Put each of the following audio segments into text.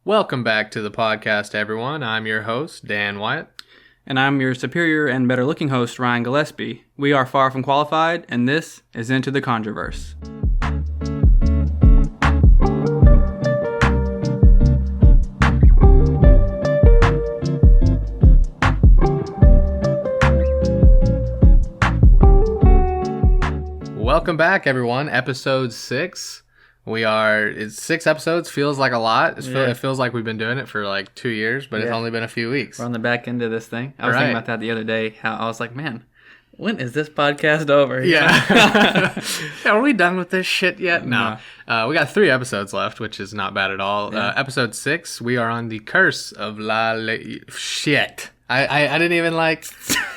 Welcome back to the podcast, everyone. I'm your host, Dan Wyatt. And I'm your superior and better looking host, Ryan Gillespie. We are far from qualified, and this is Into the Conjurverse. Welcome back, everyone. Episode 6. It's 6 episodes, feels like a lot. It feels like we've been doing it for like 2 years, but it's only been a few weeks. We're on the back end of this thing. I was thinking about that the other day, how I was like, man, when is this podcast over? Yeah. Are we done with this shit yet? No. We got 3 episodes left, which is not bad at all. Yeah. Episode 6, we are on the curse of shit. I didn't even I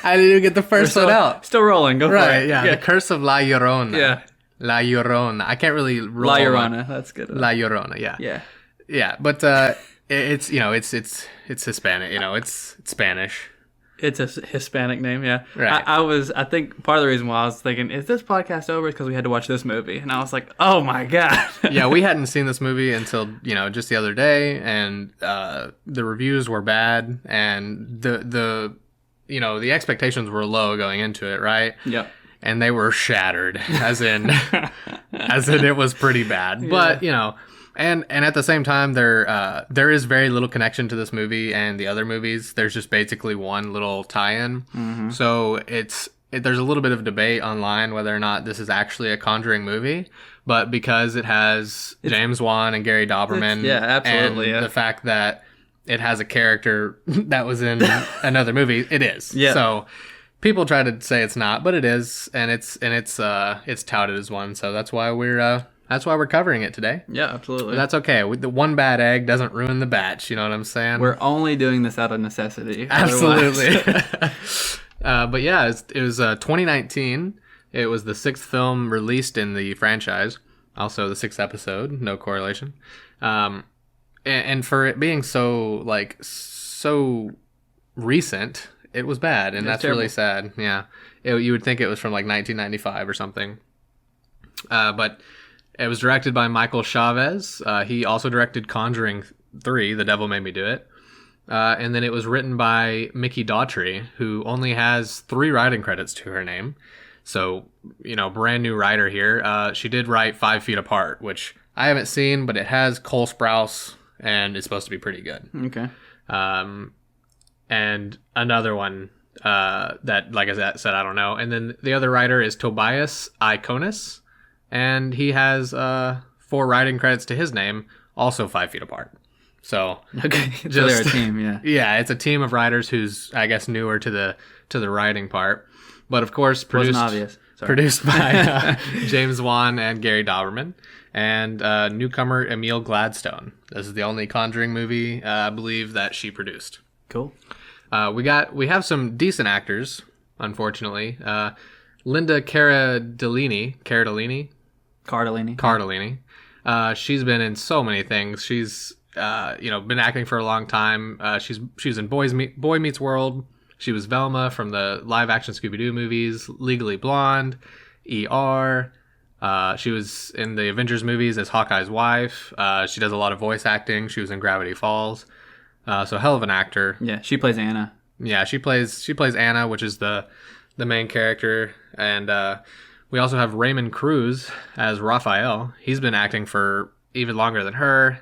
didn't even get the first one out. Still rolling. Go for it. Yeah. The curse of La Llorona. Yeah. La Llorona. I can't really roll. La Llorona. That's good. La Llorona. Yeah. Yeah. Yeah. But it's it's Hispanic. It's Spanish. It's a Hispanic name. Yeah. Right. I think part of the reason why I was thinking, is this podcast over? Is because we had to watch this movie, and I was like, oh my god. Yeah, we hadn't seen this movie until just the other day, and the reviews were bad, and the expectations were low going into it, right? Yep. And they were shattered, as in it was pretty bad. Yeah. But and at the same time, there is very little connection to this movie and the other movies. There's just basically one little tie-in. Mm-hmm. So there's a little bit of debate online whether or not this is actually a Conjuring movie. But because it has James Wan and Gary Dauberman, absolutely, and the fact that it has a character that was in another movie, it is. Yeah. So people try to say it's not, but it is, and it's touted as one. So that's why we're covering it today. Yeah, absolutely. But that's okay. The one bad egg doesn't ruin the batch. You know what I'm saying? We're only doing this out of necessity. Absolutely. But yeah, it was 2019. It was the 6th film released in the franchise. Also the 6th episode. No correlation. And for it being so recent, it was bad, and that's terrible. Really sad. Yeah, you would think it was from 1995 or something. But it was directed by Michael Chavez. He also directed Conjuring 3, The Devil Made Me Do It. And then it was written by Mickey Daughtry, who only has 3 writing credits to her name. So, brand new writer here. She did write 5 Feet Apart, which I haven't seen, but it has Cole Sprouse, and it's supposed to be pretty good. Okay. And another one that, like I said, I don't know. And then the other writer is Tobias Ikonis, and he has 4 writing credits to his name, also 5 Feet Apart. So okay, so they're a team, yeah. Yeah, it's a team of writers who's, I guess, newer to the writing part, but of course produced by James Wan and Gary Dauberman, and newcomer Emil Gladstone. This is the only Conjuring movie I believe that she produced. Cool. We have some decent actors, unfortunately. Linda Cardellini. She's been in so many things. She's been acting for a long time. She was in Boy Meets World. She was Velma from the live action Scooby-Doo movies, Legally Blonde, ER. She was in the Avengers movies as Hawkeye's wife. She does a lot of voice acting. She was in Gravity Falls. So hell of an actor. Yeah, she plays Anna. Yeah, she plays Anna, which is the main character. And we also have Raymond Cruz as Raphael. He's been acting for even longer than her.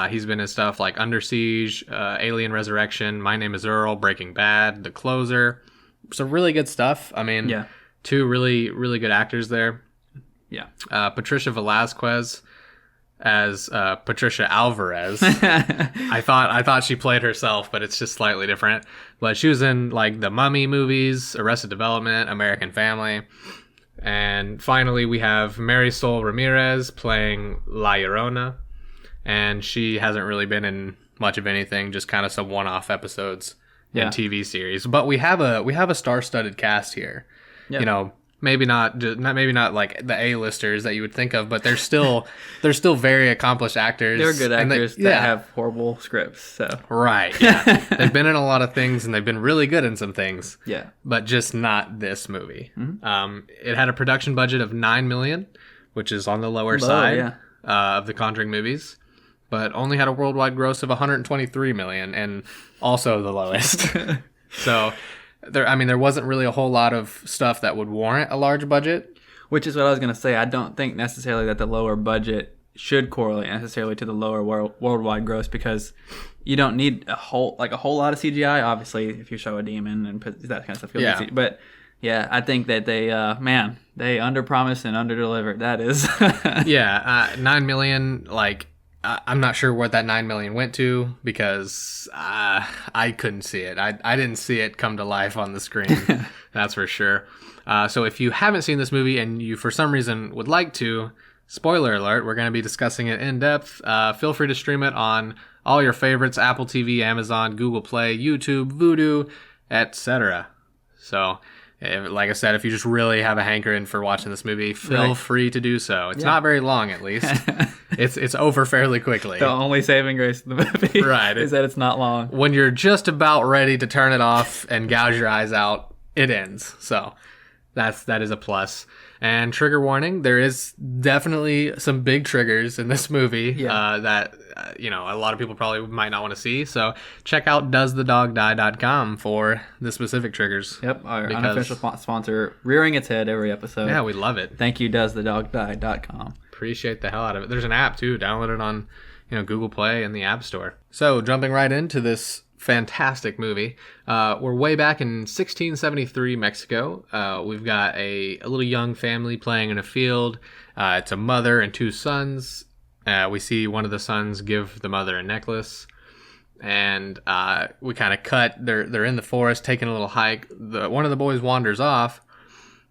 He's been in stuff like Under Siege, Alien Resurrection, My Name is Earl, Breaking Bad, The Closer. Some really good stuff. I mean, 2 really, really good actors there. Yeah. Patricia Velazquez as Patricia Alvarez. I thought she played herself, but it's just slightly different. But she was in the Mummy movies, Arrested Development, American Family. And finally, we have Marisol Ramirez playing La Llorona. And she hasn't really been in much of anything, just kind of some one-off episodes in TV series. But we have a star-studded cast here. Yeah. Maybe not like the A-listers that you would think of, but they're still very accomplished actors. They're good actors that have horrible scripts. So right, yeah. They've been in a lot of things, and they've been really good in some things. Yeah, but just not this movie. Mm-hmm. It had a production budget of $9 million, which is on the lower side of the Conjuring movies. but only had a worldwide gross of 123 million, and also the lowest. So there wasn't really a whole lot of stuff that would warrant a large budget. Which is what I was going to say. I don't think necessarily that the lower budget should correlate necessarily to the lower worldwide gross, because you don't need a whole lot of CGI. Obviously, if you show a demon and put that kind of stuff, Yeah. But yeah, I think that they underpromised and underdelivered. That is. Yeah, 9 million. Like, I'm not sure what that 9 million went to, because I couldn't see it. I didn't see it come to life on the screen. That's for sure. So if you haven't seen this movie and you for some reason would like to, spoiler alert, we're going to be discussing it in depth. Feel free to stream it on all your favorites: Apple TV, Amazon, Google Play, YouTube, Vudu, etc. So, like I said, if you just really have a hankering for watching this movie, feel free to do so. It's not very long, at least. It's over fairly quickly. The only saving grace of the movie is that it's not long. When you're just about ready to turn it off and gouge your eyes out, it ends. So that is a plus. And trigger warning, there is definitely some big triggers in this movie that a lot of people probably might not want to see. So check out doesthedogdie.com for the specific triggers. Yep, our unofficial sponsor, rearing its head every episode. Yeah, we love it. Thank you, doesthedogdie.com. Appreciate the hell out of it. There's an app too. Download it on Google Play and the App Store. So jumping right into this fantastic movie. We're way back in 1673 Mexico. We've got a little young family playing in a field. It's a mother and two sons. We see one of the sons give the mother a necklace, and we kind of cut. They're in the forest taking a little hike. One of the boys wanders off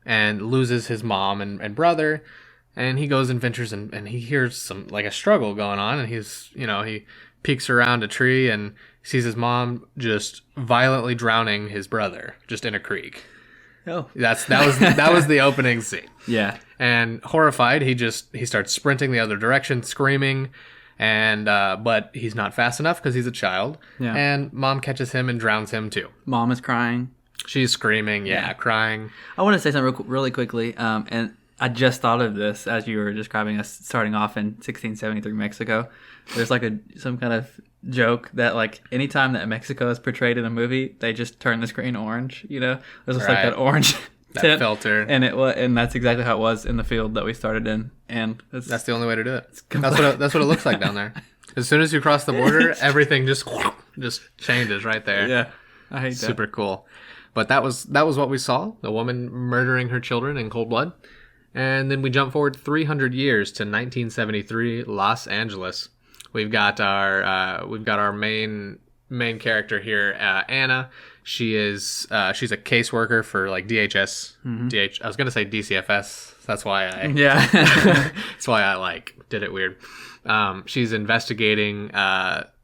and loses his mom and brother, and he goes and ventures and he hears some a struggle going on, and he peeks around a tree and sees his mom just violently drowning his brother just in a creek. Oh, that was the opening scene. Yeah. And horrified, he starts sprinting the other direction, screaming, and but he's not fast enough because he's a child. Yeah. And mom catches him and drowns him too. Mom is crying. She's screaming, crying. I want to say something really quickly, and I just thought of this as you were describing us starting off in 1673 Mexico. There's some kind of joke that anytime that Mexico is portrayed in a movie, they just turn the screen orange. There's just that orange tint, filter, and that's exactly how it was in the field that we started in. And that's the only way to do it. That's what it looks like down there. As soon as you cross the border, everything just changes right there. Yeah, I hate that. Super cool. But that was what we saw: the woman murdering her children in cold blood. And then we jump forward 300 years to 1973, Los Angeles. We've got our main character here, Anna. She's a caseworker for DHS. Mm-hmm. I was gonna say DCFS. That's why that's why I did it weird. She's investigating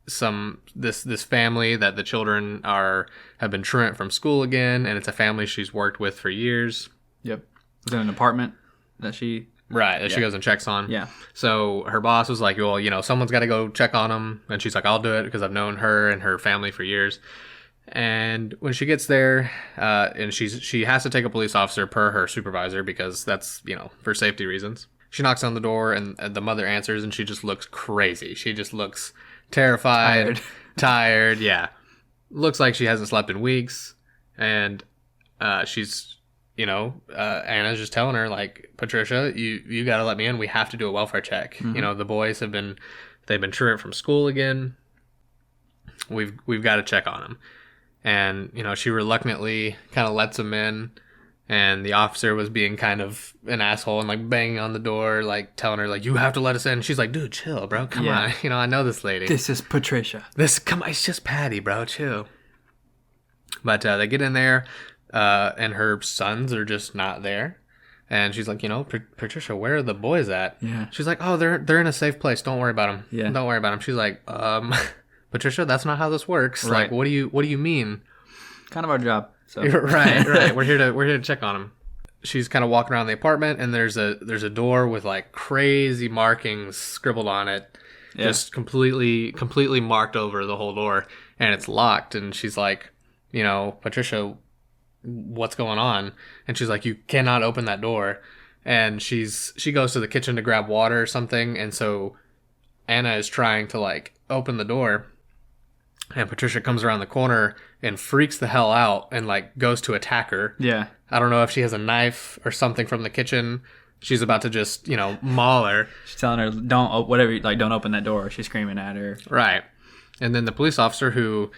this family that the children have been truant from school again, and it's a family she's worked with for years. Yep, it's in an apartment that she. Right, that she goes and checks on. Yeah. So her boss was like, well, someone's got to go check on them. And she's like, I'll do it because I've known her and her family for years. And when she gets there, and she has to take a police officer per her supervisor because that's, for safety reasons. She knocks on the door and the mother answers, and she just looks crazy. She just looks terrified, tired. Yeah. Looks like she hasn't slept in weeks. And she's... Anna's just telling her, Patricia, you got to let me in. We have to do a welfare check. Mm-hmm. The boys they've been truant from school again. We've got to check on them. And, she reluctantly kind of lets them in. And the officer was being kind of an asshole and banging on the door, telling her you have to let us in. She's like, dude, chill, bro. Come on. I know this lady. This is Patricia. It's just Patty, bro. Chill. But they get in there. And her sons are just not there. And she's like, Patricia, where are the boys at? Yeah. She's like, oh, they're in a safe place. Don't worry about them. Yeah. Don't worry about them. She's like, Patricia, that's not how this works. Right. What do you mean? Kind of our job. So. Right. We're here to check on them. She's kind of walking around the apartment, and there's a door with crazy markings scribbled on it. Yeah. Just completely marked over the whole door, and it's locked. And she's like, Patricia, what's going on? And she's like, you cannot open that door. And she goes to the kitchen to grab water or something, and so Anna is trying to like open the door, and Patricia comes around the corner and freaks the hell out and like goes to attack her. Yeah. I don't know if she has a knife or something from the kitchen. She's about to just, maul her. She's telling her, don't open that door. She's screaming at her. Right. And then the police officer who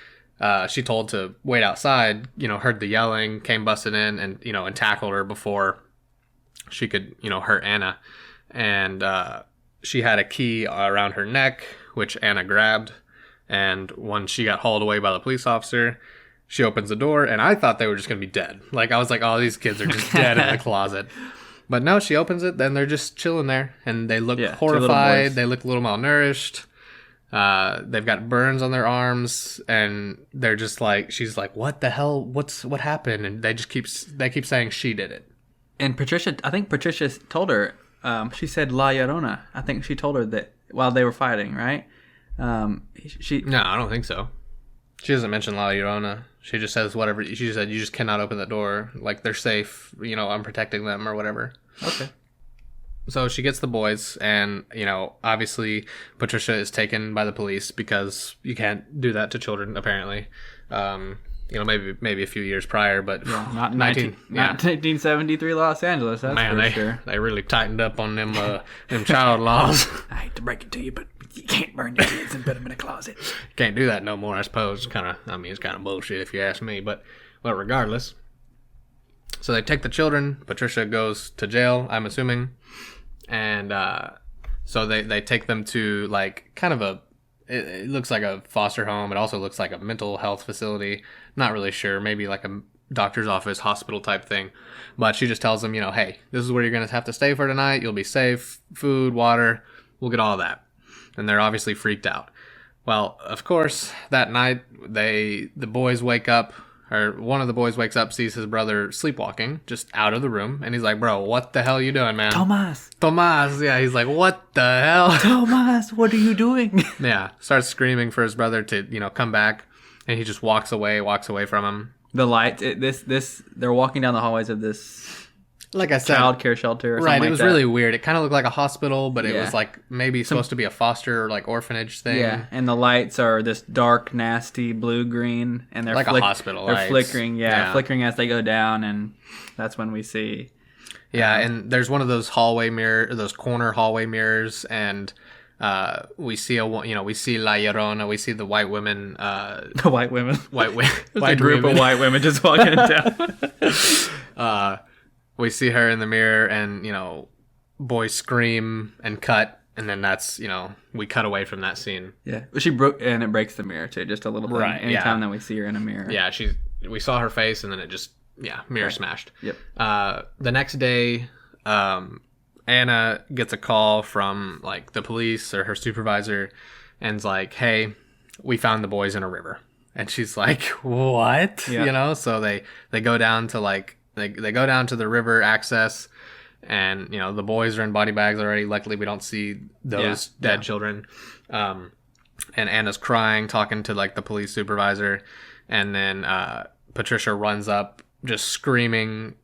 she told to wait outside, heard the yelling, came busting in and tackled her before she could, hurt Anna. And she had a key around her neck, which Anna grabbed. And when she got hauled away by the police officer, she opens the door, and I thought they were just going to be dead. Like, I was like, oh, these kids are just dead in the closet. But no, she opens it, then they're just chilling there, and they look horrified. They look a little malnourished. They've got burns on their arms, and they're just like, she's like, what the hell? What happened? And they keep saying she did it. And I think Patricia told her, she said La Llorona. I think she told her that while they were fighting, right? No, I don't think so. She doesn't mention La Llorona. She just says whatever. She said, you just cannot open the door. Like, they're safe. I'm protecting them or whatever. Okay. So she gets the boys, and, obviously Patricia is taken by the police because you can't do that to children, apparently. Maybe a few years prior, but not 1973 Los Angeles, that's for sure. They really tightened up on them child laws. I hate to break it to you, but you can't burn your kids and put them in a closet. Can't do that no more, I suppose. It's kind of bullshit if you ask me, but regardless. So they take the children. Patricia goes to jail, I'm assuming. And so they take them to like kind of it looks like a foster home. It also looks like a mental health facility. Not really sure. Maybe like a doctor's office, hospital type thing. But she just tells them, hey, this is where you're going to have to stay for tonight. You'll be safe. Food, water. We'll get all that. And they're obviously freaked out. Well, of course, that night, the boys wake up. Or one of the boys wakes up, sees his brother sleepwalking, just out of the room. And he's like, bro, what the hell are you doing, man? Tomas, yeah. He's like, what the hell? Tomas, what are you doing? Yeah. Starts screaming for his brother to, come back. And he just walks away from him. The light, they're walking down the hallways of this, like I said, child care shelter or something like that. Right, it was really weird. It kind of looked like a hospital, but it was like maybe supposed to be a foster or like orphanage thing. Yeah, and the lights are this dark, nasty blue-green, and they're like a hospital They're lights. Flickering, flickering as they go down, and that's when we see. Yeah, and there's one of those those corner hallway mirrors, and we see we see La Llorona, we see the white women. The white women. White a group of white women just walking down. We see her in the mirror, and boys scream and cut, and then that's we cut away from that scene. Yeah, she broke, and it breaks the mirror too, just a little bit. Right. Anytime that we see her in a mirror. Yeah, we saw her face, and then it just mirror smashed. Yep. The next day, Anna gets a call from like the police or her supervisor, and is like, "Hey, we found the boys in a river." And she's like, "What?" Yeah. So they go down to like. They go down to the river access, and the boys are in body bags already. Luckily, we don't see those dead children. And Anna's crying, talking to like the police supervisor, and then Patricia runs up, just screaming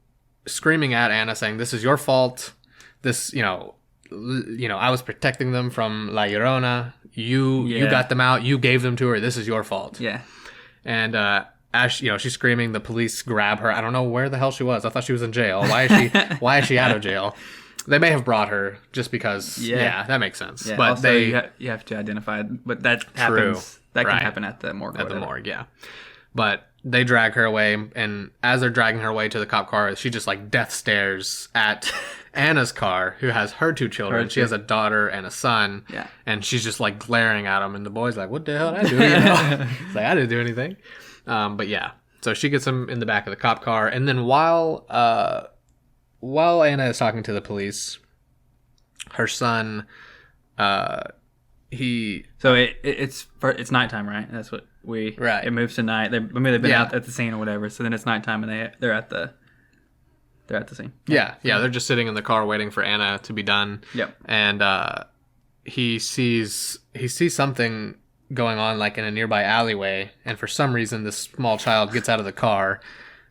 at Anna, saying, "This is your fault. This, I was protecting them from La Llorona. You got them out. You gave them to her. This is your fault." Yeah. And as she's screaming, the police grab her. I don't know where the hell she was. I thought she was in jail. Why is she out of jail? They may have brought her just because. Yeah, that makes sense. Yeah, but also, you have to identify. But that happens. That can happen at the morgue. At the morgue, yeah. But they drag her away, and as they're dragging her away to the cop car, she just like death stares at Anna's car, who has her two children. She has a daughter and a son. Yeah. And she's just like glaring at them, and the boy's like, "What the hell did I do?" It's like, I didn't do anything. But yeah, so she gets him in the back of the cop car, and then while Anna is talking to the police, her son, it's nighttime, right? That's what it moves to night. They've been out at the scene or whatever, so then it's nighttime, and they're at the scene. Yeah, they're just sitting in the car waiting for Anna to be done. Yep. And he sees something going on like in a nearby alleyway, and for some reason this small child gets out of the car,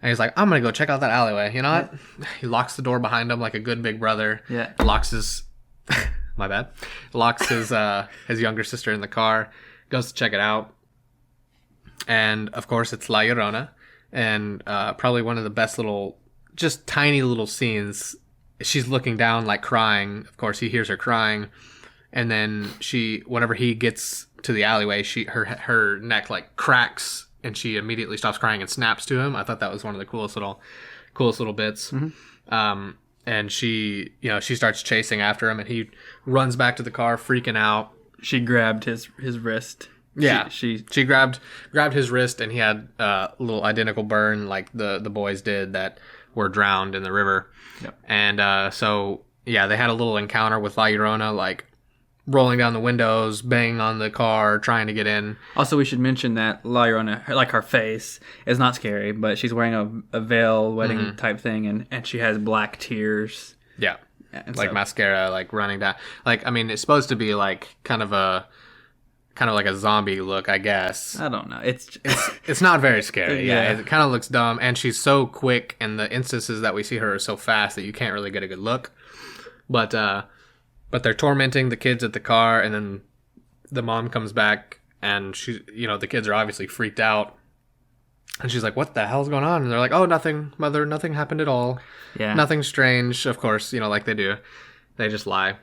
and he's like, "I'm gonna go check out that alleyway." You know what? He locks the door behind him like a good big brother. Yeah. Locks his My bad. Locks his younger sister in the car, goes to check it out. And, of course, it's La Llorona. And probably one of the best little, just tiny little scenes. She's looking down, like, crying. Of course, he hears her crying. And then whenever he gets to the alleyway, her neck, like, cracks. And she immediately stops crying and snaps to him. I thought that was one of the coolest little bits. Mm-hmm. And she starts chasing after him. And he runs back to the car, freaking out. She grabbed his wrist. Yeah, she grabbed his wrist, and he had a little identical burn like the boys did that were drowned in the river. Yep. And so yeah, they had a little encounter with La Llorona, like rolling down the windows, banging on the car, trying to get in. Also, we should mention that La Llorona, like her face, is not scary, but she's wearing a veil wedding type thing, and she has black tears. Yeah, and like mascara, like running down. Like, I mean, it's supposed to be like kind of like a zombie look, I guess. I don't know. It's not very scary. Yeah, it kind of looks dumb, and she's so quick, and the instances that we see her are so fast that you can't really get a good look. But they're tormenting the kids at the car, and then the mom comes back, and the kids are obviously freaked out, and she's like, "What the hell's going on?" And they're like, "Oh, nothing, mother. Nothing happened at all. Yeah, nothing strange." Of course, like they do. They just lie.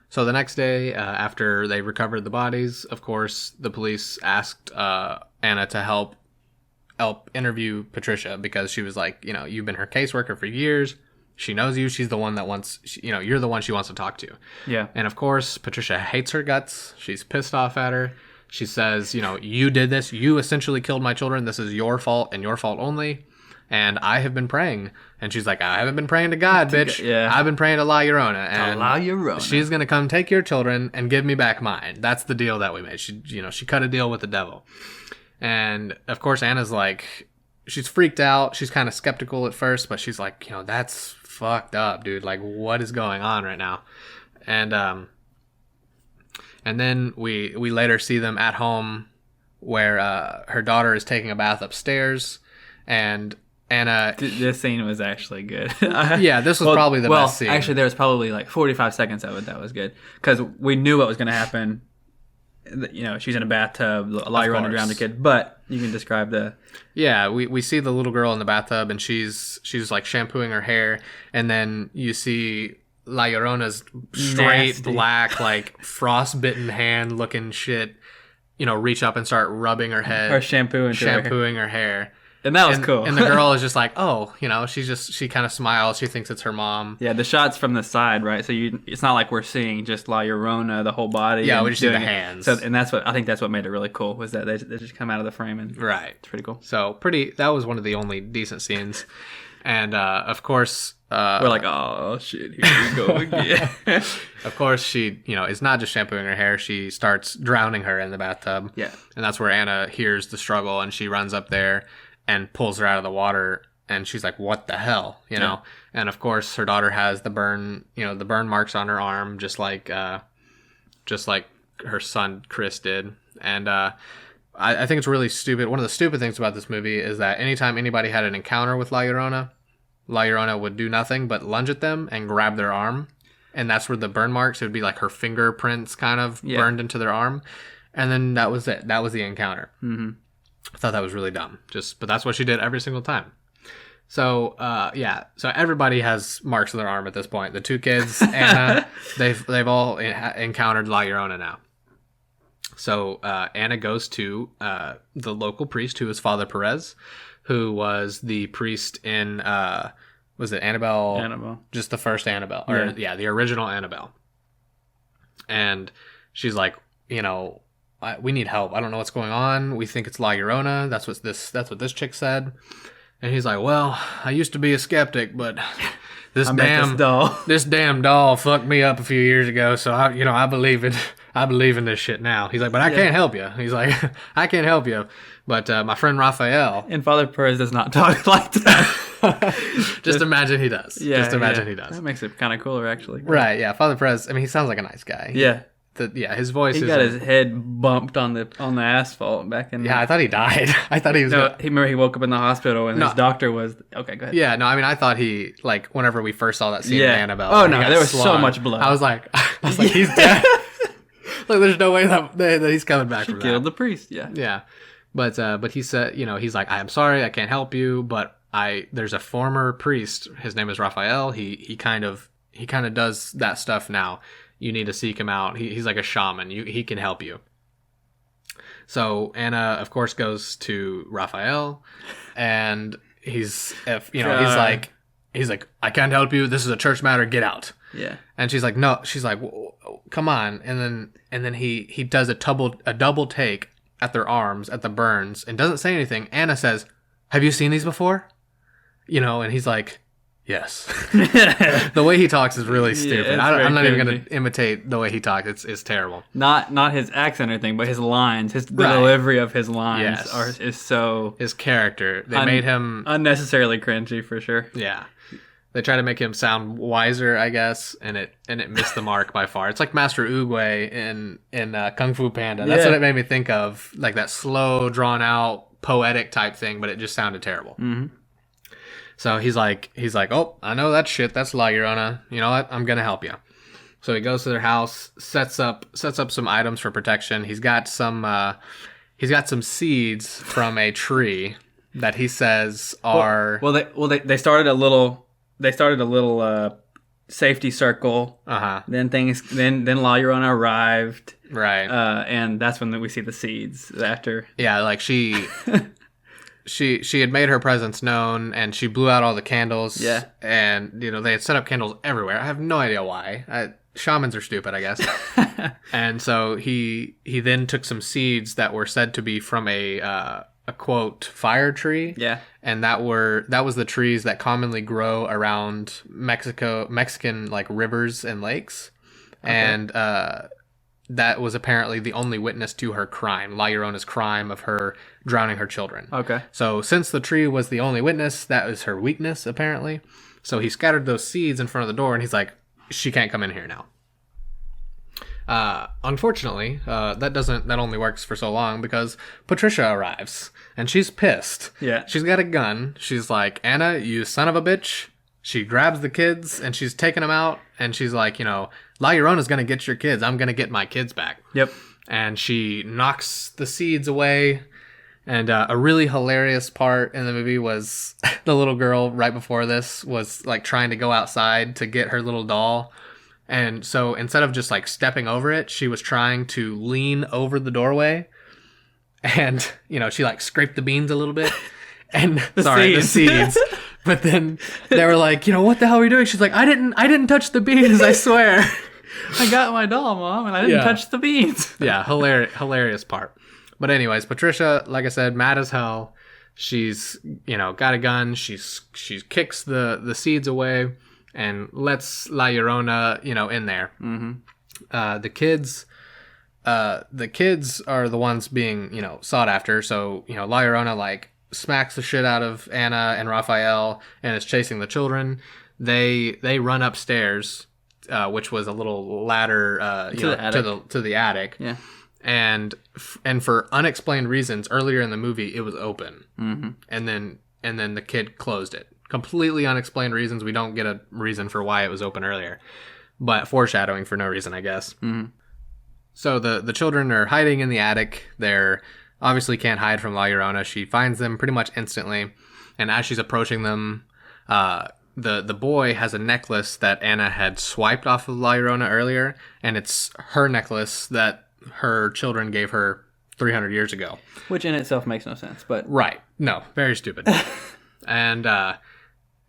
So the next day, after they recovered the bodies, of course, the police asked Anna to help interview Patricia, because she was like, you've been her caseworker for years. She knows you. She's the one that you're the one she wants to talk to. Yeah. And of course, Patricia hates her guts. She's pissed off at her. She says, you did this. You essentially killed my children. This is your fault and your fault only. And I have been praying. And she's like, I haven't been praying to God, bitch. Yeah. I've been praying to La Llorona. And La Llorona. She's going to come take your children and give me back mine. That's the deal that we made. She cut a deal with the devil. And, of course, Anna's like, she's freaked out. She's kind of skeptical at first, but she's like, that's fucked up, dude. Like, what is going on right now? And then we later see them at home where her daughter is taking a bath upstairs, and Anna... This scene was actually good. Yeah, this was probably the best scene. Actually, there was probably like 45 seconds of it that was good, because we knew what was going to happen. She's in a bathtub, La Llorona drowned a kid, but you can describe the... Yeah, we see the little girl in the bathtub, and she's like shampooing her hair, and then you see La Llorona's straight black, like frostbitten hand looking shit, reach up and start rubbing her head. Or shampooing her hair. And that was cool. And the girl is just like, oh, she kind of smiles. She thinks it's her mom. Yeah, the shot's from the side, right? So it's not like we're seeing just La Llorona, the whole body. Yeah, we just see the hands. So, and I think that's what made it really cool, was that they just come out of the frame, and right. It's pretty cool. So that was one of the only decent scenes. And of course, we're like, oh shit, here we go again. Of course, she, is not just shampooing her hair. She starts drowning her in the bathtub. Yeah. And that's where Anna hears the struggle, and she runs up there and pulls her out of the water, and she's like, what the hell, Yeah. And of course, her daughter has the burn marks on her arm, just like her son Chris did. And I think it's really stupid. One of the stupid things about this movie is that anytime anybody had an encounter with La Llorona would do nothing but lunge at them and grab their arm. And that's where the burn marks, it would be like her fingerprints kind of burned into their arm. And then that was it. That was the encounter. Mm-hmm. I thought that was really dumb. But that's what she did every single time. So, So everybody has marks on their arm at this point. The two kids, Anna, they've all encountered La Llorona now. So Anna goes to the local priest, who is Father Perez, who was the priest in, was it Annabelle? Annabelle. Just the first Annabelle. The original Annabelle. And she's like, we need help. I don't know what's going on. We think it's La Llorona. That's what this chick said. And he's like, well, I used to be a skeptic, but this damn doll fucked me up a few years ago. So I believe in this shit now. He's like, but I can't help you. He's like, I can't help you. But my friend Raphael. And Father Perez does not talk like that. Just imagine he does. Yeah. Just imagine he does. That makes it kind of cooler, actually. Right. Yeah. Father Perez. I mean, he sounds like a nice guy. Yeah. his voice. He got his head bumped on the asphalt back in. Yeah, I thought he died. I thought he was. No, remember he woke up in the hospital and his doctor was. Okay, go ahead. Yeah, no, I mean, I thought he whenever we first saw that scene in Annabelle. Oh no, there was so much blood. I was like, he's dead. Like, there's no way that he's coming back from that. Killed the priest. Yeah. Yeah, but he said, he's like, I'm sorry, I can't help you, but there's a former priest. His name is Raphael. He kind of does that stuff now. You need to seek him out. He's like a shaman. He can help you. So Anna, of course, goes to Raphael, and he's like, I can't help you. This is a church matter. Get out. Yeah. And she's like, no. She's like, come on. And then he does a double take at their arms, at the burns, and doesn't say anything. Anna says, have you seen these before? And he's like, yes. The way he talks is really stupid. I'm not even going to imitate the way he talks. It's terrible. Not his accent or anything, but his lines, the delivery of his lines is so... His character. They made him... unnecessarily cringy, for sure. Yeah. They try to make him sound wiser, I guess, and it missed the mark by far. It's like Master Oogway in Kung Fu Panda. That's what it made me think of, like that slow, drawn out, poetic type thing, but it just sounded terrible. Mm-hmm. So he's like, oh, I know that shit. That's La Llorona. You know what? I'm gonna help you. So he goes to their house, sets up some items for protection. He's got some seeds from a tree that he says are they started a little safety circle. Then La Llorona arrived. Right. And that's when we see the seeds after. Yeah, like she had made her presence known, and she blew out all the candles. Yeah. And they had set up candles everywhere. I have no idea why. Shamans are stupid, I guess. And so he then took some seeds that were said to be from a quote fire tree. Yeah. And that was the trees that commonly grow around Mexican like rivers and lakes. Okay. And that was apparently the only witness to her crime, La Llorona's crime of her drowning her children. Okay. So since the tree was the only witness, that was her weakness, apparently. So he scattered those seeds in front of the door, and he's like, she can't come in here now. Unfortunately, that only works for so long because Patricia arrives, and she's pissed. Yeah. She's got a gun. She's like, Anna, you son of a bitch. She grabs the kids, and she's taking them out, and she's like, La Llorona's going to get your kids. I'm going to get my kids back. Yep. And she knocks the seeds away. And a really hilarious part in the movie was the little girl right before this was like trying to go outside to get her little doll. And so instead of just like stepping over it, she was trying to lean over the doorway. And, she like scraped the beans a little bit. And the seeds. But then they were like, what the hell are we doing? She's like, I didn't touch the beans, I swear. I got my doll, Mom, and I didn't touch the beans. Yeah, hilarious part. But anyways, Patricia, like I said, mad as hell. She's, got a gun. She kicks the seeds away and lets La Llorona, in there. Mm-hmm. The kids are the ones being, sought after. So, La Llorona, like, smacks the shit out of Anna and Raphael and is chasing the children. They run upstairs, which was a little ladder, to the attic. Yeah. And for unexplained reasons, earlier in the movie, it was open. Mm-hmm. And then the kid closed it. Completely unexplained reasons. We don't get a reason for why it was open earlier. But foreshadowing for no reason, I guess. Mm-hmm. So the children are hiding in the attic. They're obviously can't hide from La Llorona. She finds them pretty much instantly. And as she's approaching them, the boy has a necklace that Anna had swiped off of La Llorona earlier. And it's her necklace that her children gave her 300 years ago. Which in itself makes no sense, but... Right. No, very stupid. And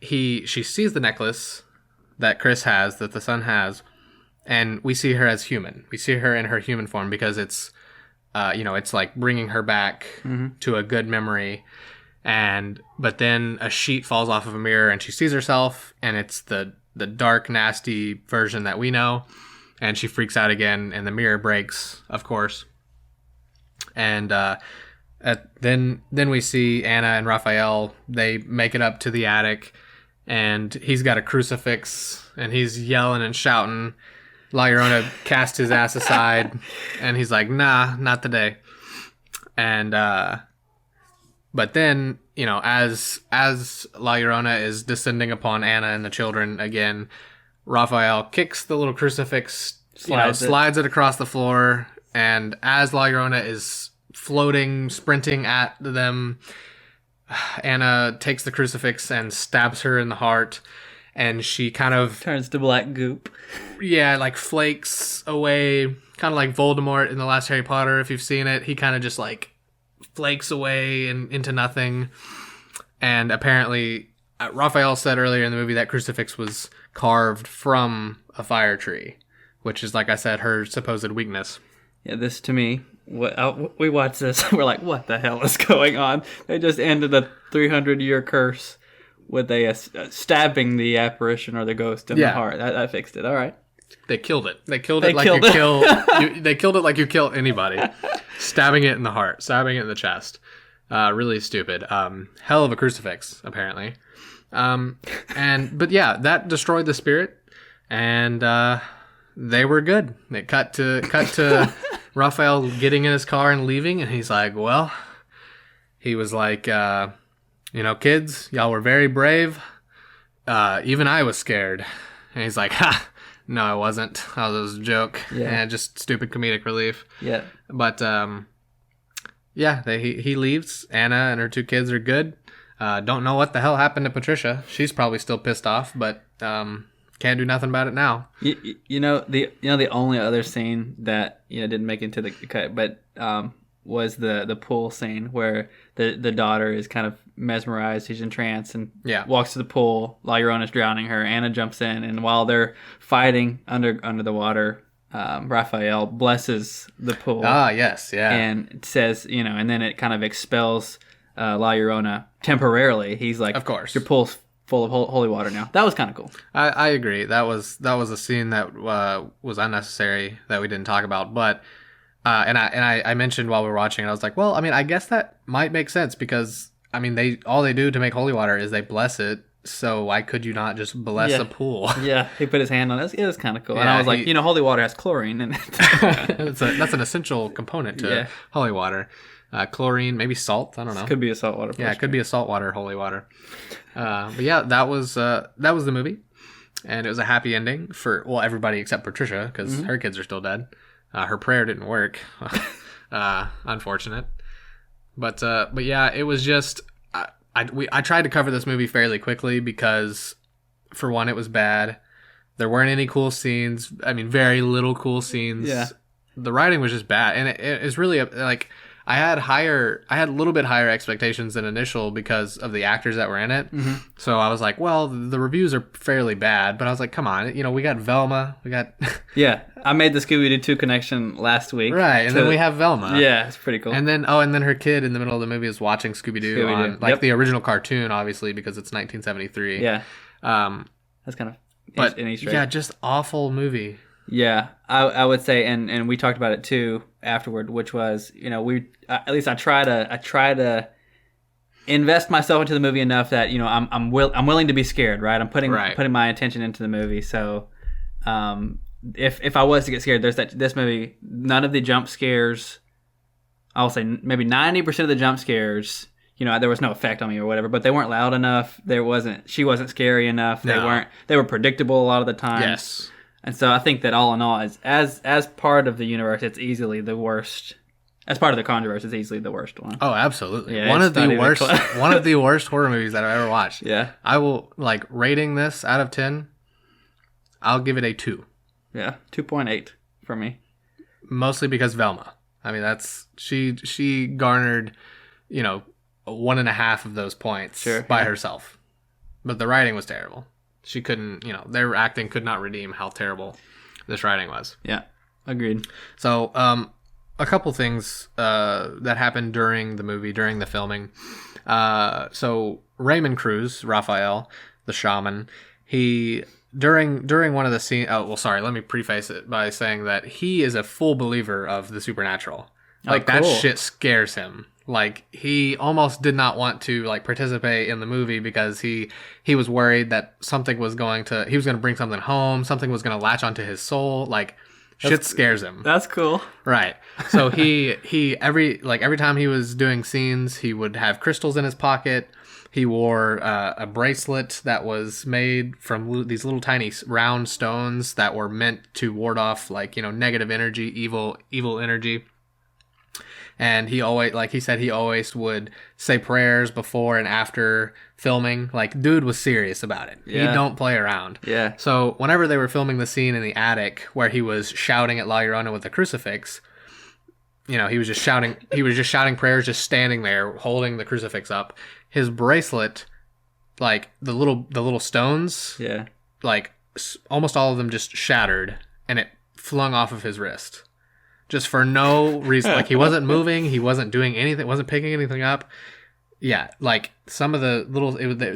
she sees the necklace that Chris has, that the son has, and we see her as human. We see her in her human form because it's, it's like bringing her back to a good memory. But then a sheet falls off of a mirror and she sees herself, and it's the dark, nasty version that we know. And she freaks out again, and the mirror breaks, of course. And then we see Anna and Raphael. They make it up to the attic, and he's got a crucifix, and he's yelling and shouting. La Llorona cast his ass aside, and he's like, nah, not today. And but then, as La Llorona is descending upon Anna and the children again, Raphael kicks the little crucifix, slides it across the floor, and as La Llorona is floating, sprinting at them, Anna takes the crucifix and stabs her in the heart, and she kind of turns to black goop. Yeah, like flakes away, kind of like Voldemort in the last Harry Potter, if you've seen it. He kind of just like flakes away and into nothing. And apparently, Raphael said earlier in the movie that crucifix was carved from a fire tree, which is, like I said, her supposed weakness. Yeah, this to me, we watched this, we're like, what the hell is going on? They just ended a 300-year curse with a stabbing the apparition or the ghost in the heart. That fixed it. All right. They killed it. They killed it like you kill. They killed it like you kill anybody. Stabbing it in the heart, stabbing it in the chest. Really stupid. Hell of a crucifix, apparently. But yeah, that destroyed the spirit, and they were good. It cut to Raphael getting in his car and leaving, and he's like, well, he was like, kids, y'all were very brave. Even I was scared. And he's like, ha, no, I wasn't. That was a joke. Yeah. Just stupid comedic relief. Yeah. But, he leaves. Anna and her 2 kids are good. Don't know what the hell happened to Patricia. She's probably still pissed off, but can't do nothing about it now. The only other scene that didn't make it into the cut, but was the pool scene where the daughter is kind of mesmerized. She's in trance and walks to the pool. La Llorona's drowning her. Anna jumps in, and while they're fighting under the water, Raphael blesses the pool. Ah, yes, yeah. And it says, and then it kind of expels La Llorona temporarily. He's like, of course, your pool's full of holy water now. That was kind of cool. I agree. That was a scene that was unnecessary that we didn't talk about, but I mentioned while we were watching it, I was like, well, I mean, I guess that might make sense because I mean, all they do to make holy water is they bless it. So why could you not just bless a pool? Yeah, he put his hand on it. It was kind of cool. And I was like, holy water has chlorine in it. That's an essential component to holy water. Chlorine, maybe salt. I don't know. This could be a saltwater. Yeah, it could be a saltwater holy water. But yeah, that was the movie, and it was a happy ending for everybody except Patricia because her kids are still dead. Her prayer didn't work. Unfortunate. But yeah, it was just I tried to cover this movie fairly quickly because, for one, it was bad. There weren't any cool scenes. I mean, very little cool scenes. Yeah. The writing was just bad, and it's really like I had a little bit higher expectations than initial because of the actors that were in it. Mm-hmm. So I was like, well, the reviews are fairly bad, but I was like, come on, we got Velma, we got yeah. I made the Scooby-Doo 2 connection last week, right? And then we have Velma. Yeah, it's pretty cool. And then her kid in the middle of the movie is watching Scooby-Doo on the original cartoon, obviously because it's 1973. Yeah, that's kind of an Easter egg. Yeah, just awful movie. Yeah, I would say, and we talked about it too afterward, which was, at least I try to invest myself into the movie enough that I'm willing to be scared, right? I'm putting my attention into the movie. So, if I was to get scared, there's this movie. None of the jump scares. I'll say maybe 90% of the jump scares. There was no effect on me or whatever, but they weren't loud enough. She wasn't scary enough. No. They were predictable a lot of the time. Yes. And so I think that all in all, as part of the universe, it's easily the worst. As part of the Conjurverse, it's easily the worst one. Oh, absolutely. Yeah, one of the worst horror movies that I've ever watched. Yeah. I will rating this out of 10. I'll give it a 2. Yeah, 2.8 for me. Mostly because Velma. I mean, she garnered, 1.5 of those points by herself. But the writing was terrible. She couldn't, their acting could not redeem how terrible this writing was. Yeah, agreed. So, a couple things that happened during the movie, during the filming. So, Raymond Cruz, Raphael, the shaman, he, during one of the scenes, let me preface it by saying that he is a full believer of the supernatural. Like, that shit scares him. Like, he almost did not want to, like, participate in the movie because he was worried that something was going to bring something home, something was going to latch onto his soul. Like, shit scares him. That's cool. Right. So every time he was doing scenes, he would have crystals in his pocket. He wore a bracelet that was made from these little tiny round stones that were meant to ward off, like, negative energy, evil energy. And he always, like he said, he always would say prayers before and after filming. Like, dude was serious about it. Yeah. He don't play around. Yeah. So whenever they were filming the scene in the attic where he was shouting at La Llorona with a crucifix, he was just shouting. He was just shouting prayers, just standing there holding the crucifix up. His bracelet, like the little stones, Yeah. like almost all of them just shattered, and it flung off of his wrist. Just for no reason. Like, he wasn't moving. He wasn't doing anything. Wasn't picking anything up. Yeah, like, some of the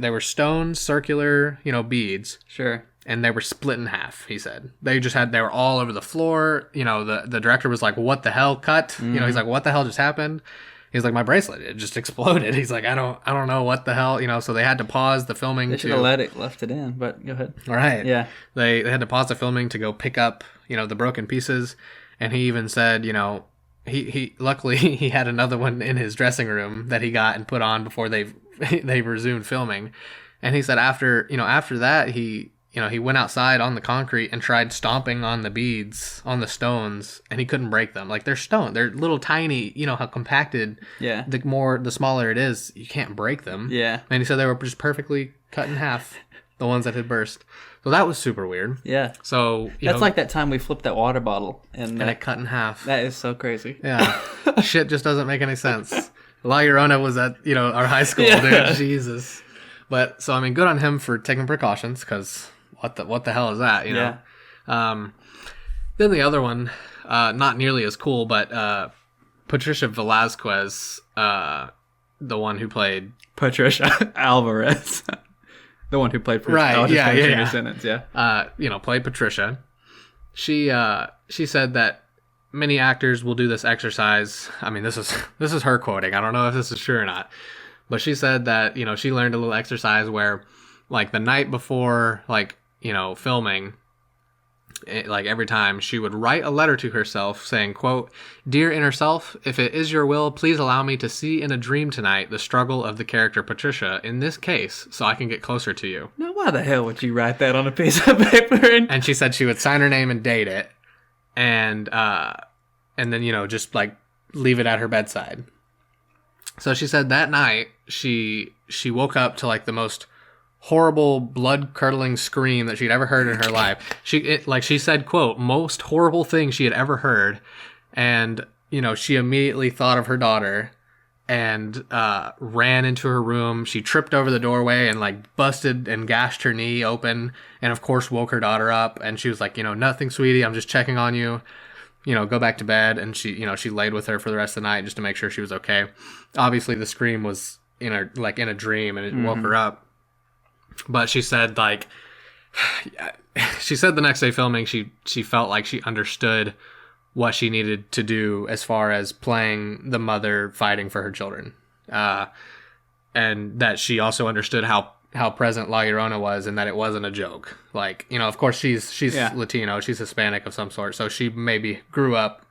they were stone, circular, beads. Sure. And they were split in half, he said. They were all over the floor. The director was like, what the hell, cut? Mm-hmm. He's like, what the hell just happened? He's like, my bracelet, it just exploded. He's like, I don't know what the hell, so they had to pause the filming. They should have left it in, but go ahead. Right. Yeah. They had to pause the filming to go pick up, the broken pieces. And he even said, he luckily he had another one in his dressing room that he got and put on before they resumed filming. And he said after that, he went outside on the concrete and tried stomping on the beads, on the stones, and he couldn't break them. Like, they're stone. They're little tiny, how compacted. Yeah. The smaller it is, you can't break them. Yeah. And he said they were just perfectly cut in half, the ones that had burst. So that was super weird. Yeah. So that's like that time we flipped that water bottle and it cut in half. That is so crazy. Yeah. Shit just doesn't make any sense. La Llorona was at, our high school, dude. Jesus. But, so, good on him for taking precautions, because what the hell is that, Yeah. Then the other one, not nearly as cool, but Patricia Velazquez, the one who played Patricia Alvarez. The one who played right, yeah. Sentence, yeah. Played Patricia. She said that many actors will do this exercise. This is her quoting. I don't know if this is true or not, but she said that she learned a little exercise where, like, the night before, like, filming, like, every time she would write a letter to herself saying, quote, "Dear inner self, if it is your will, please allow me to see in a dream tonight the struggle of the character Patricia in this case so I can get closer to you." Now, why the hell would you write that on a piece of paper? And she said she would sign her name and date it, and then, just, like, leave it at her bedside. So she said that night she woke up to, like, the most horrible, blood-curdling scream that she'd ever heard in her life. She said, quote, most horrible thing she had ever heard. And, she immediately thought of her daughter and ran into her room. She tripped over the doorway and, like, busted and gashed her knee open, and, of course, woke her daughter up. And she was like, nothing, sweetie, I'm just checking on you. Go back to bed. And she laid with her for the rest of the night just to make sure she was okay. Obviously, the scream was in a dream, and it woke her up. But she said, like, the next day filming, she felt like she understood what she needed to do as far as playing the mother fighting for her children. And that she also understood how present La Llorona was, and that it wasn't a joke. Like, of course she's Latino, she's Hispanic of some sort, so she maybe grew up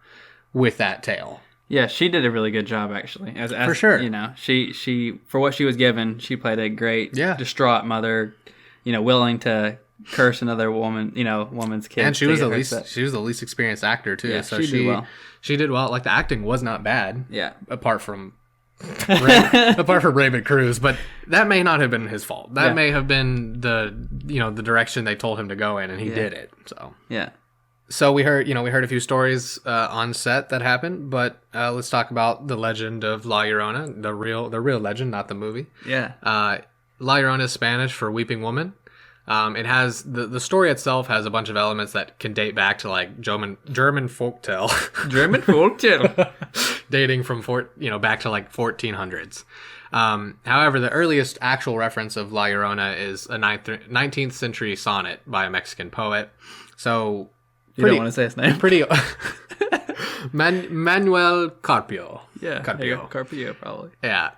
with that tale. Yeah, she did a really good job, actually. As for sure. She for what she was given, she played a great, distraught mother, willing to curse another woman, woman's kid. And she was the least experienced actor, too. Yeah, so she did well. She did well. Like, the acting was not bad. Yeah. Apart from Raymond Cruz, but that may not have been his fault. That may have been the direction they told him to go in, and he did it. So yeah. So we heard a few stories on set that happened, but let's talk about the legend of La Llorona, the real legend, not the movie. Yeah. La Llorona is Spanish for weeping woman. It has the story itself has a bunch of elements that can date back to, like, German folktale. German folktale. Dating from back to, like, 1400s. However, the earliest actual reference of La Llorona is a 19th century sonnet by a Mexican poet. So you don't want to say his name? Manuel Carpio. Yeah. Carpio. Carpio, probably. Yeah.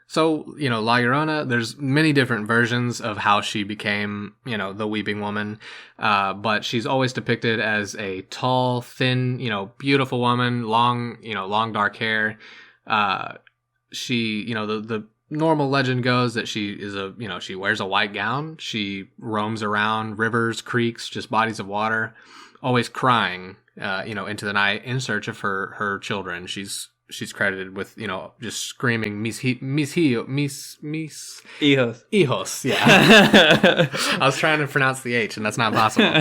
So, La Llorona, there's many different versions of how she became, the weeping woman. But she's always depicted as a tall, thin, beautiful woman, long dark hair. She, the normal legend goes that she is she wears a white gown. She roams around rivers, creeks, just bodies of water, always crying, into the night in search of her children. She's credited with, just screaming, mis hijos. Yeah. I was trying to pronounce the H, and that's not possible.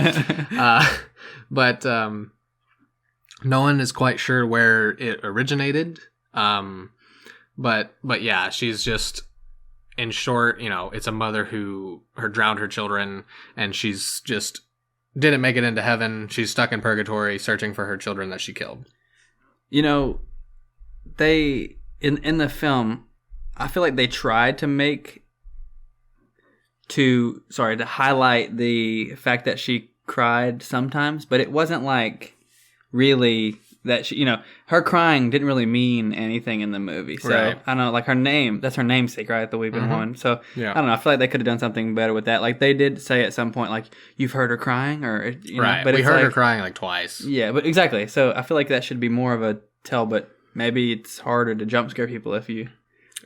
But no one is quite sure where it originated. But yeah, she's just, in short, it's a mother who drowned her children, and she's just didn't make it into heaven. She's stuck in purgatory, searching for her children that she killed. They in the film, I feel like they tried to highlight the fact that she cried sometimes, but it wasn't like really that she, her crying didn't really mean anything in the movie. So right. I don't know, like that's her namesake, right? The weeping one. So yeah. I don't know. I feel like they could have done something better with that. Like they did say at some point, like, you've heard her crying, or right. But we heard her crying like twice. Yeah, but exactly. So I feel like that should be more of a tell, but maybe it's harder to jump scare people if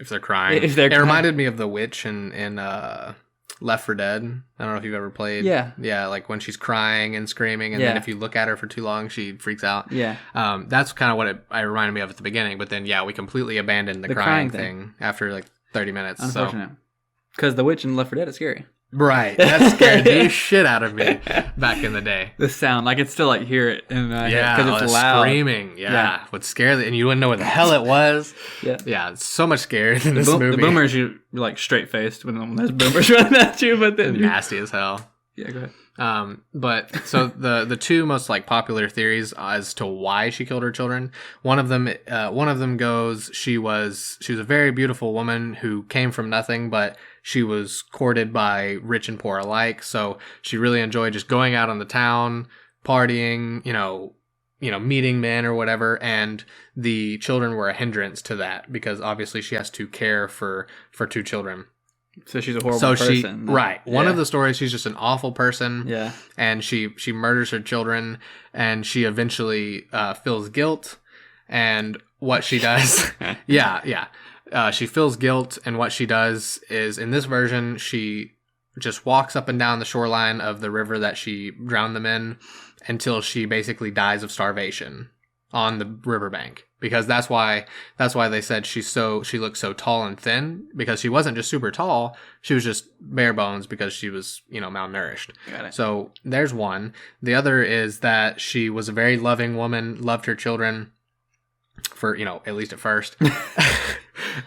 they're crying. It reminded me of the witch in Left 4 Dead. I don't know if you've ever played. Yeah. Yeah, like when she's crying and screaming, and then if you look at her for too long, she freaks out. Yeah. That's kind of what it reminded me of at the beginning. But then, yeah, we completely abandoned the crying thing after like 30 minutes. Unfortunate. Because the witch in Left 4 Dead is scary. Right. That scared the shit out of me back in the day. The sound, like, it's still like hear it in the yeah, because it's loud. Screaming. Yeah. Would scare and you wouldn't know what the hell it was. Yeah. Yeah, it's so much scarier than this movie. The boomers, you're like straight faced when there's boomers running at you, but then nasty as hell. Yeah, go ahead. But so the two most like popular theories as to why she killed her children, one of them goes she was a very beautiful woman who came from nothing, but she was courted by rich and poor alike. So she really enjoyed just going out on the town, partying, meeting men or whatever. And the children were a hindrance to that because obviously she has to care for two children. So she's a horrible person. Right. One of the stories, she's just an awful person. Yeah. And she murders her children, and she eventually feels guilt. And what she does... yeah. She feels guilt, and what she does is, in this version, she just walks up and down the shoreline of the river that she drowned them in until she basically dies of starvation on the riverbank. Because that's why they said she looked so tall and thin, because she wasn't just super tall, she was just bare bones because she was, malnourished. Got it. So there's one. The other is that she was a very loving woman, loved her children for, at least at first.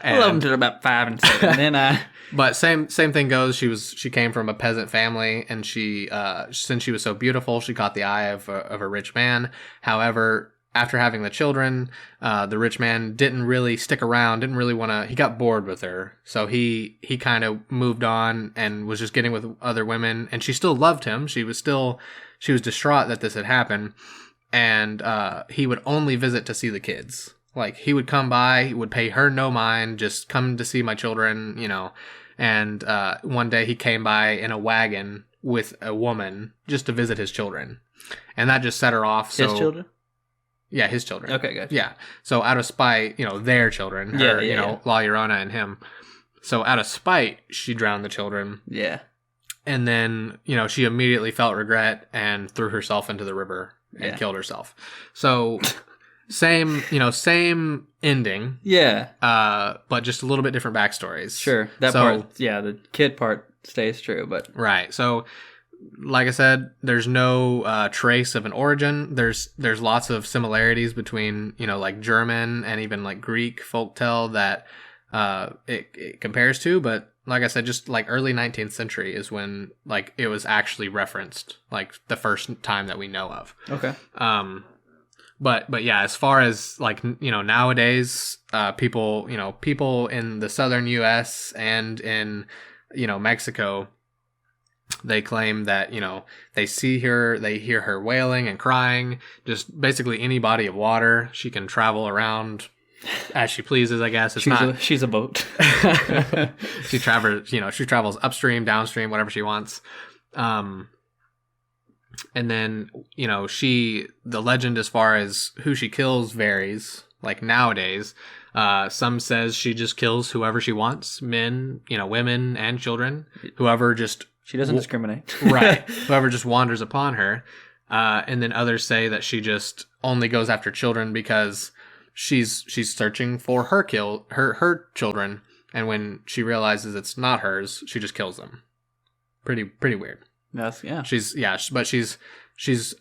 I loved them till about 5 and 7. Then But same thing goes. She came from a peasant family, and she since she was so beautiful, she caught the eye of a rich man. However, after having the children, the rich man didn't really stick around, didn't really want to, he got bored with her. So he kind of moved on and was just getting with other women, and she still loved him. She was distraught that this had happened. And he would only visit to see the kids. Like, he would come by, he would pay her no mind, just come to see my children, And one day he came by in a wagon with a woman just to visit his children. And that just set her off. His children? Yeah, his children. Okay, gotcha. Yeah. So out of spite, their children. Her, La Llorona and him. So out of spite, she drowned the children. Yeah. And then, she immediately felt regret and threw herself into the river and killed herself. So same ending. Yeah. But just a little bit different backstories. Sure. That part, the kid part stays true, but right. So like I said, there's no trace of an origin. There's lots of similarities between, like German and even like Greek folktale that it compares to, but like I said, just like early 19th century is when like it was actually referenced, like the first time that we know of. Okay. But yeah, as far as like, nowadays, people in the southern US and in, Mexico, they claim that, they see her, they hear her wailing and crying, just basically any body of water. She can travel around as she pleases, I guess. She's a boat. She travels upstream, downstream, whatever she wants. And then, the legend as far as who she kills varies. Like nowadays, some says she just kills whoever she wants, men, women and children, whoever just... She doesn't discriminate. Right. Whoever just wanders upon her. And then others say that she just only goes after children because she's searching for her children. And when she realizes it's not hers, she just kills them. Pretty weird. Yeah. She's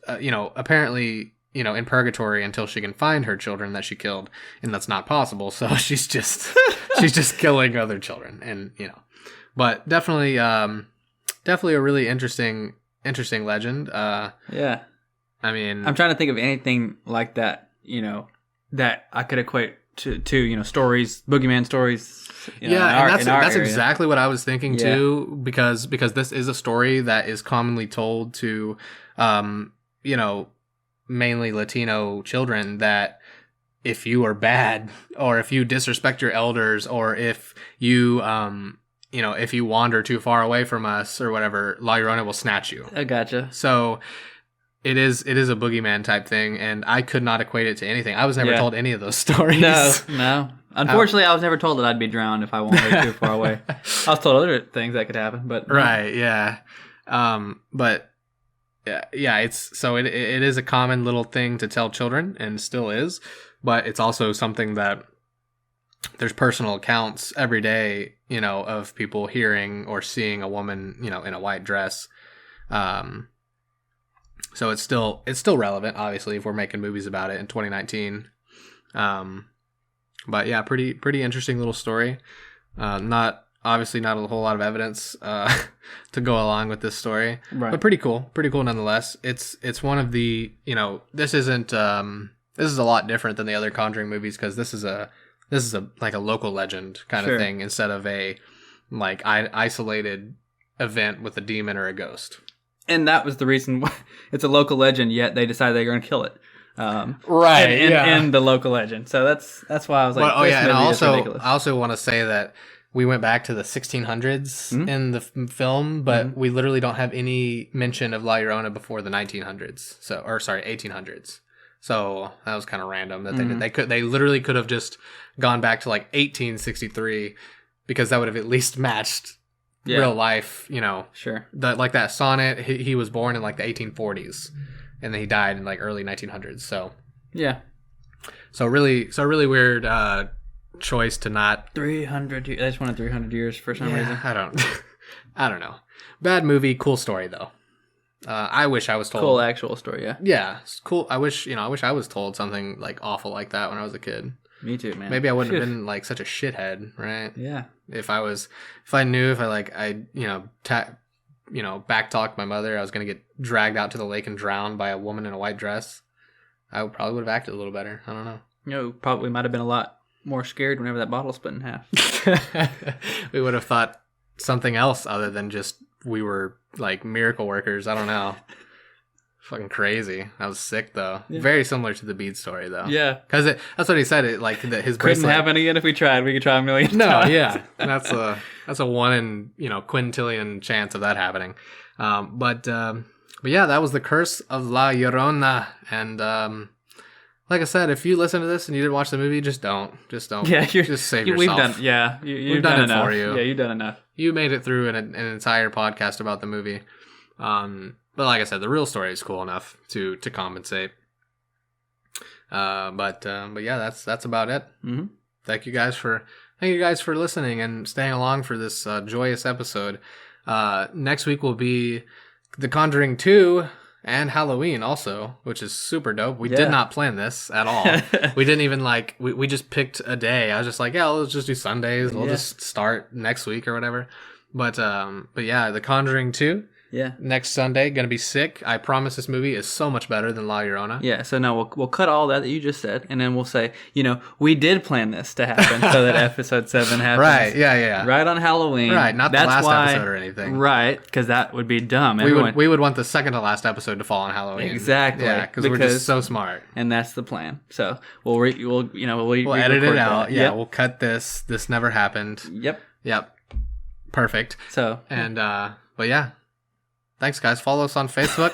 apparently, in purgatory until she can find her children that she killed, and that's not possible. So she's just killing other children, and but definitely a really interesting legend. Yeah. I mean, I'm trying to think of anything like that, that I could equate to stories, boogeyman stories. That's exactly what I was thinking too, because this is a story that is commonly told to, mainly Latino children, that if you are bad, or if you disrespect your elders, or if you, if you wander too far away from us or whatever, La Llorona will snatch you. I gotcha. So it is a boogeyman type thing, and I could not equate it to anything. I was never told any of those stories. No. Unfortunately, I was never told that I'd be drowned if I wandered too far away. I was told other things that could happen, but right, yeah. But yeah, it is a common little thing to tell children, and still is, but it's also something that there's personal accounts every day, of people hearing or seeing a woman, in a white dress. So it's still relevant, obviously, if we're making movies about it in 2019. But yeah, pretty interesting little story. Not a whole lot of evidence to go along with this story, right. But pretty cool nonetheless. It's one of the, this isn't this is a lot different than the other Conjuring movies, because this is a like a local legend kind of thing, instead of a like isolated event with a demon or a ghost. And that was the reason why it's a local legend, yet they decided they were going to kill it. Right. In the local legend. So that's why I was like, and I also want to say that we went back to the 1600s in the film, but we literally don't have any mention of La Llorona before the 1900s. 1800s. So that was kind of random that they did. They literally could have just gone back to like 1863, because that would have at least matched real life, Sure. Like that sonnet, he was born in like the 1840s, and then he died in like early 1900s. So yeah. So really weird choice to not 300 years. I just wanted 300 years for some reason. I don't know. Bad movie, cool story though. I wish I was told. Cool actual story, yeah. Yeah, it's cool. I wish I was told something like awful like that when I was a kid. Me too, man. Maybe I wouldn't have been like such a shithead, right? Yeah. If I backtalked my mother, I was gonna get dragged out to the lake and drowned by a woman in a white dress, I probably would have acted a little better. I don't know. Probably might have been a lot more scared whenever that bottle split in half. We would have thought something else other than just we were like miracle workers. I don't know. Fucking crazy. I was sick though. Yeah. Very similar to the bead story though. Yeah. Because that's what he said. It like that his couldn't happen again if we tried. We could try a million times. No, yeah. That's a 1 in quintillion chance of that happening. But yeah, that was the curse of La Llorona. And like I said, if you listen to this and you didn't watch the movie, just don't. Yeah, just save yourself. We've done. Yeah, you've done it for you. Yeah, you've done enough. You made it through an entire podcast about the movie. But like I said, the real story is cool enough to compensate. But yeah, that's about it. Mm-hmm. Thank you guys for listening and staying along for this joyous episode. Next week will be The Conjuring 2 and Halloween also, which is super dope. We did not plan this at all. We didn't even we just picked a day. I was just like, yeah, let's just do Sundays. We'll just start next week or whatever. But yeah, The Conjuring 2. Yeah. Next Sunday, gonna be sick. I promise this movie is so much better than La Llorona. Yeah, so no, we'll cut all that you just said, and then we'll say, we did plan this to happen so that episode 7 happens. Right, yeah. Right on Halloween. Right, not the last episode or anything. Right, because that would be dumb. We would want the second to last episode to fall on Halloween. Exactly. Yeah, because we're just so smart. And that's the plan. So we'll edit it out. Yeah, we'll cut this. This never happened. Yep. Perfect. So but yeah. Thanks, guys. Follow us on Facebook,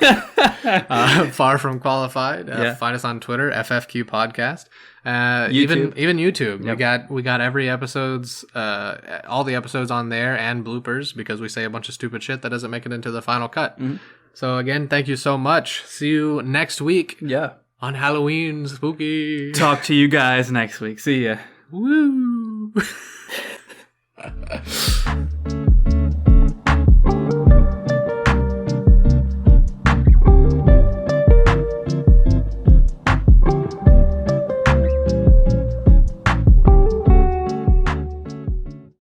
Far From Qualified. Find us on Twitter, FFQ Podcast. YouTube. Even YouTube. Yep. We got every episodes, all the episodes on there, and bloopers because we say a bunch of stupid shit that doesn't make it into the final cut. Mm-hmm. So again, thank you so much. See you next week. Yeah. On Halloween, spooky. Talk to you guys next week. See ya. Woo.